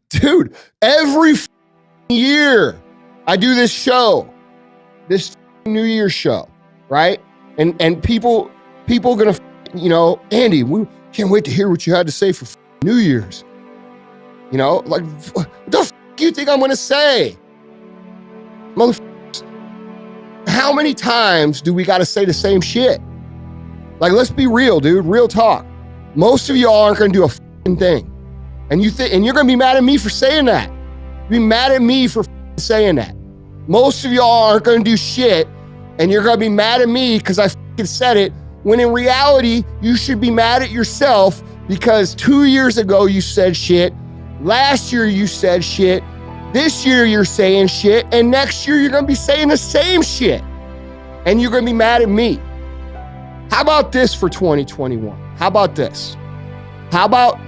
Dude, every year I do this show, this New Year's show, right? And people gonna, Andy, we can't wait to hear what you had to say for New Year's. Like, what the f you think I'm gonna say? Motherfuckers, how many times do we gotta say the same shit? Like, let's be real, dude, real talk. Most of y'all aren't gonna do a f***ing thing. And you're gonna be mad at me for saying that. Be mad at me for saying that. Most of y'all aren't gonna do shit, and you're gonna be mad at me because I f***ing said it, when in reality, you should be mad at yourself because 2 years ago you said shit, last year you said shit, this year you're saying shit, and next year you're gonna be saying the same shit. And you're gonna be mad at me. How about this for 2021? How about this? How about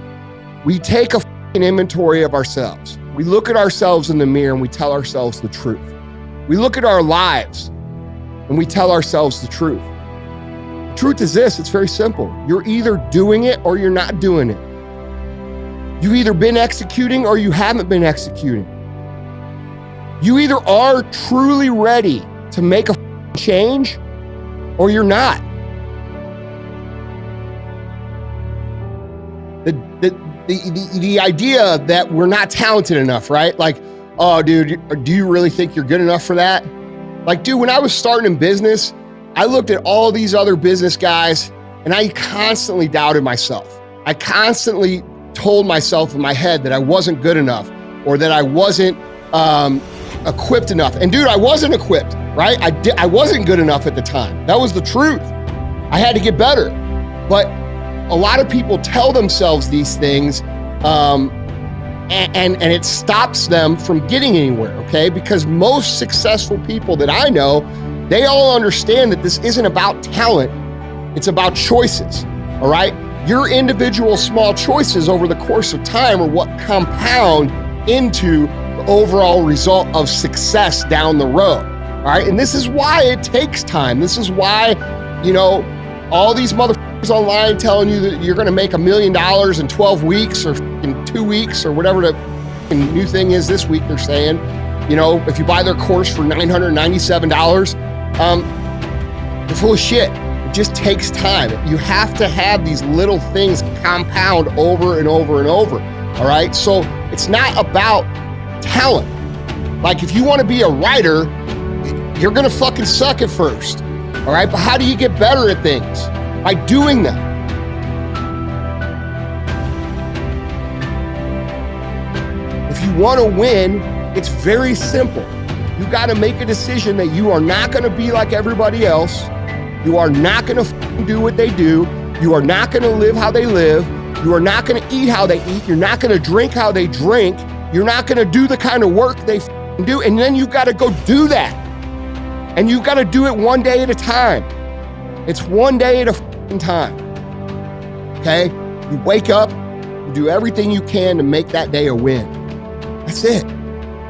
we take a f***ing inventory of ourselves? We look at ourselves in the mirror and we tell ourselves the truth. We look at our lives and we tell ourselves the truth. The truth is this, it's very simple. You're either doing it or you're not doing it. You've either been executing or you haven't been executing. You either are truly ready to make a f***ing change or you're not. The idea that we're not talented enough, right? Like, oh, dude, do you really think you're good enough for that? Like, dude, when I was starting in business, I looked at all these other business guys and I constantly doubted myself. I constantly told myself in my head that I wasn't good enough or that I wasn't equipped enough. And dude, I wasn't equipped, right? I wasn't good enough at the time. That was the truth. I had to get better. But a lot of people tell themselves these things and it stops them from getting anywhere, okay? Because most successful people that I know, they all understand that this isn't about talent, it's about choices, all right? Your individual small choices over the course of time are what compound into the overall result of success down the road, all right? And this is why it takes time. This is why, all these motherfuckers online telling you that you're gonna make $1 million in 12 weeks or in 2 weeks or whatever the new thing is this week they're saying. If you buy their course for $997, they're full of shit. It just takes time. You have to have these little things compound over and over and over, all right? So it's not about talent. Like, if you wanna be a writer, you're gonna fucking suck at first, all right? But how do you get better at things? By doing them. If you want to win, it's very simple. You got to make a decision that you are not going to be like everybody else. You are not going to do what they do. You are not going to live how they live. You are not going to eat how they eat. You're not going to drink how they drink. You're not going to do the kind of work they do. And then you got to go do that. And you got to do it one day at a time. It's one day at a time, okay? You wake up, you do everything you can to make that day a win. That's it.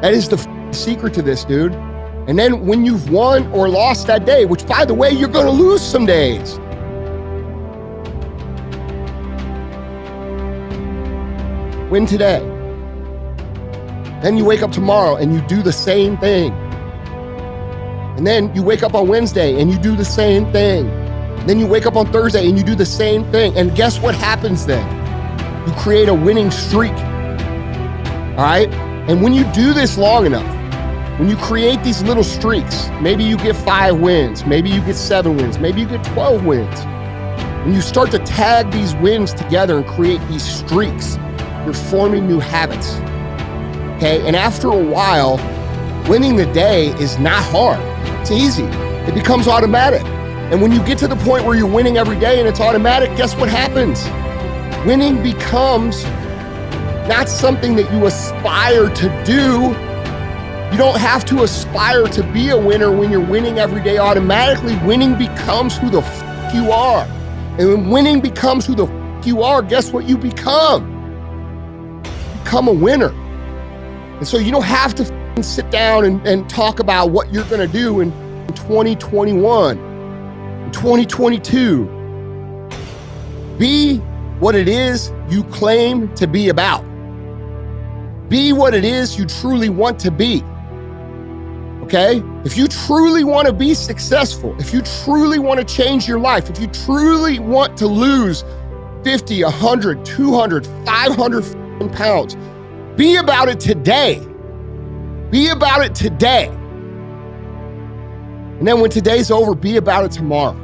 That is the secret to this, dude. And then when you've won or lost that day, which by the way, you're gonna lose some days. Win today. Then you wake up tomorrow and you do the same thing. And then you wake up on Wednesday and you do the same thing. Then you wake up on Thursday and you do the same thing. And guess what happens then? You create a winning streak, all right? And when you do this long enough, when you create these little streaks, maybe you get 5 wins, maybe you get 7 wins, maybe you get 12 wins. When you start to tag these wins together and create these streaks, you're forming new habits, okay? And after a while, winning the day is not hard. It's easy. It becomes automatic. And when you get to the point where you're winning every day and it's automatic, guess what happens? Winning becomes not something that you aspire to do. You don't have to aspire to be a winner when you're winning every day automatically. Winning becomes who the f you are. And when winning becomes who the f you are, guess what you become? You become a winner. And so you don't have to sit down and talk about what you're gonna do in 2021, in 2022. Be what it is you claim to be about. Be what it is you truly want to be. Okay? If you truly want to be successful, if you truly want to change your life, if you truly want to lose 50, 100, 200, 500 pounds, be about it today. Be about it today. And then when today's over, be about it tomorrow.